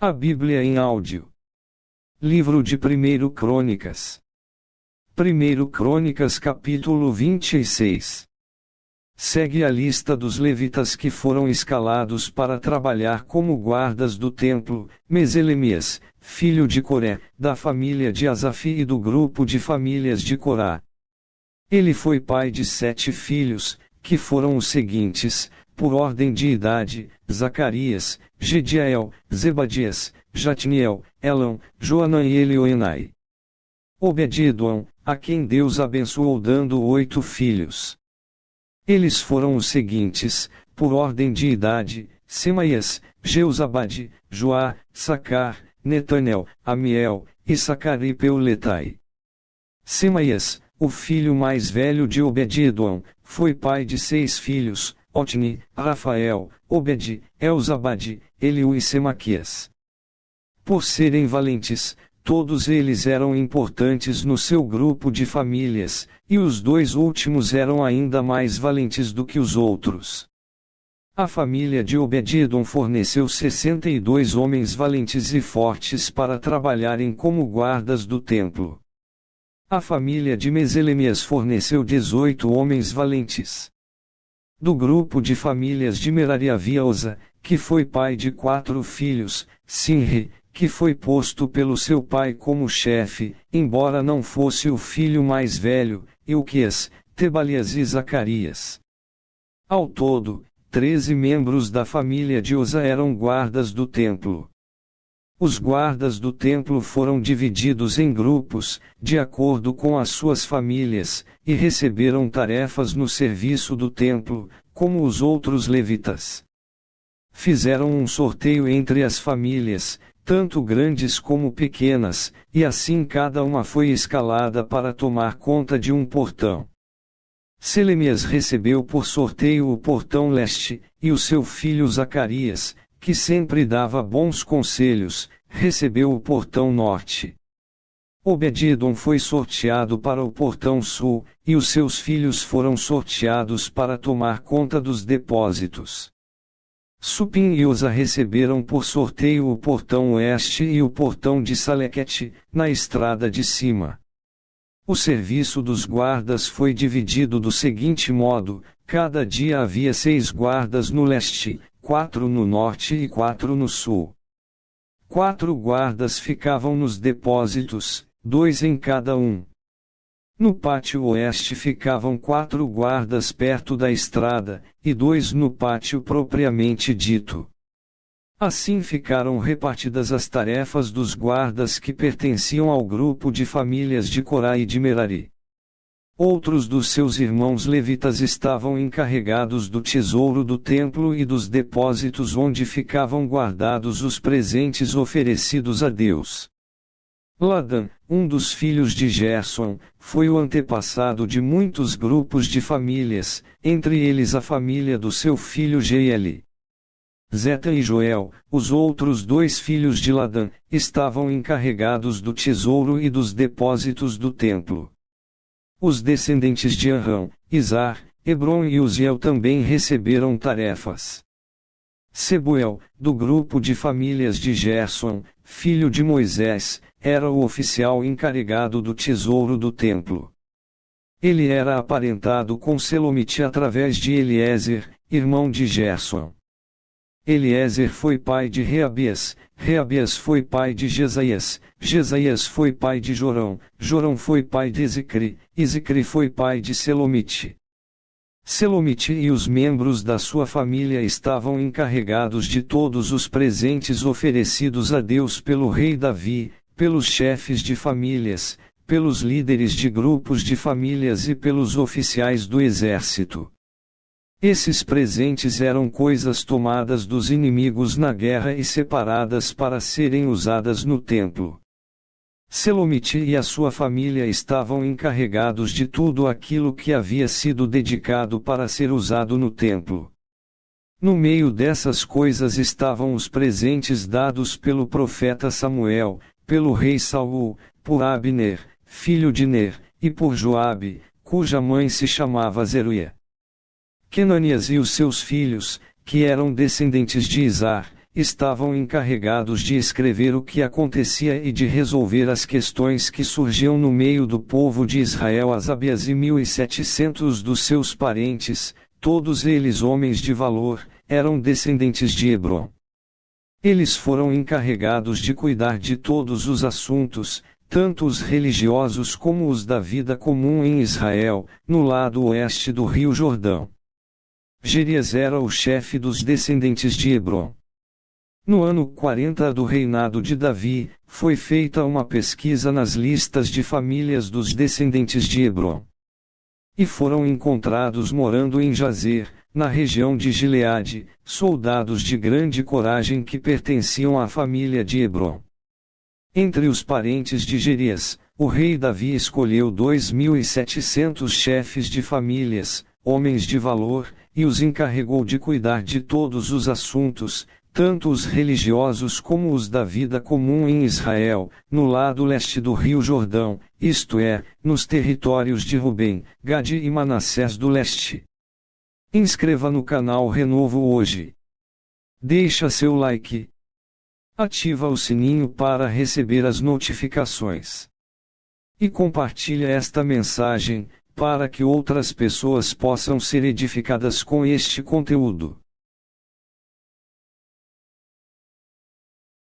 A Bíblia em áudio. Livro de 1 Crônicas. 1 Crônicas capítulo 26. Segue a lista dos levitas que foram escalados para trabalhar como guardas do templo: Meselemias, filho de Coré, da família de Asaf e do grupo de famílias de Corá. Ele foi pai de 7 filhos, que foram os seguintes, por ordem de idade: Zacarias, Gediael, Zebadias, Jatniel, Elão, Joanã e Elioenai. Obed-Edom, a quem Deus abençoou dando 8 filhos. Eles foram os seguintes, por ordem de idade: Semaías, Jeuzabade, Joá, Sacar, Netanel, Amiel, Issacar e Peuletai. Semaías, o filho mais velho de Obed-Edom, foi pai de 6 filhos: Otni, Rafael, Obed, Elzabade, Eliú e Semaquias. Por serem valentes, todos eles eram importantes no seu grupo de famílias, e os 2 últimos eram ainda mais valentes do que os outros. A família de Obed-Edom forneceu 62 homens valentes e fortes para trabalharem como guardas do templo. A família de Meselemias forneceu 18 homens valentes. Do grupo de famílias de Merari havia Oza, que foi pai de 4 filhos, Sinri, que foi posto pelo seu pai como chefe, embora não fosse o filho mais velho, Ilquias, Tebalias e Zacarias. Ao todo, 13 membros da família de Oza eram guardas do templo. Os guardas do templo foram divididos em grupos, de acordo com as suas famílias, e receberam tarefas no serviço do templo, como os outros levitas. Fizeram um sorteio entre as famílias, tanto grandes como pequenas, e assim cada uma foi escalada para tomar conta de um portão. Selemias recebeu por sorteio o portão leste, e o seu filho Zacarias, que sempre dava bons conselhos, recebeu o portão norte. Obed-Edom foi sorteado para o portão sul, e os seus filhos foram sorteados para tomar conta dos depósitos. Supim e Oza receberam por sorteio o portão oeste e o portão de Salequete, na estrada de cima. O serviço dos guardas foi dividido do seguinte modo: cada dia havia 6 guardas no leste, 4 no norte e 4 no sul. 4 guardas ficavam nos depósitos, 2 em cada um. No pátio oeste ficavam 4 guardas perto da estrada, e 2 no pátio propriamente dito. Assim ficaram repartidas as tarefas dos guardas que pertenciam ao grupo de famílias de Corá e de Merari. Outros dos seus irmãos levitas estavam encarregados do tesouro do templo e dos depósitos onde ficavam guardados os presentes oferecidos a Deus. Ladã, um dos filhos de Gerson, foi o antepassado de muitos grupos de famílias, entre eles a família do seu filho Jeieli. Zeta e Joel, os outros 2 filhos de Ladã, estavam encarregados do tesouro e dos depósitos do templo. Os descendentes de Arão, Izar, Hebron e Uziel também receberam tarefas. Sebuel, do grupo de famílias de Gerson, filho de Moisés, era o oficial encarregado do tesouro do templo. Ele era aparentado com Selomite através de Eliezer, irmão de Gerson. Eliezer foi pai de Reabias, Reabias foi pai de Jesaías, Jesaías foi pai de Jorão, Jorão foi pai de Zicri, e Zicri foi pai de Selomite. Selomite e os membros da sua família estavam encarregados de todos os presentes oferecidos a Deus pelo rei Davi, pelos chefes de famílias, pelos líderes de grupos de famílias e pelos oficiais do exército. Esses presentes eram coisas tomadas dos inimigos na guerra e separadas para serem usadas no templo. Selomite e a sua família estavam encarregados de tudo aquilo que havia sido dedicado para ser usado no templo. No meio dessas coisas estavam os presentes dados pelo profeta Samuel, pelo rei Saul, por Abner, filho de Ner, e por Joabe, cuja mãe se chamava Zeruia. Quenanias e os seus filhos, que eram descendentes de Izar, estavam encarregados de escrever o que acontecia e de resolver as questões que surgiam no meio do povo de Israel. Asabias e 1.700 dos seus parentes, todos eles homens de valor, eram descendentes de Hebron. Eles foram encarregados de cuidar de todos os assuntos, tanto os religiosos como os da vida comum em Israel, no lado oeste do rio Jordão. Jerias era o chefe dos descendentes de Hebron. No ano 40 do reinado de Davi, foi feita uma pesquisa nas listas de famílias dos descendentes de Hebron. E foram encontrados morando em Jazer, na região de Gileade, soldados de grande coragem que pertenciam à família de Hebron. Entre os parentes de Jerias, o rei Davi escolheu 2.700 chefes de famílias, homens de valor, e os encarregou de cuidar de todos os assuntos, tanto os religiosos como os da vida comum em Israel, no lado leste do rio Jordão, isto é, nos territórios de Rubem, Gade e Manassés do leste. Inscreva no canal Renovo hoje. Deixa seu like. Ativa o sininho para receber as notificações. E compartilha esta mensagem, para que outras pessoas possam ser edificadas com este conteúdo.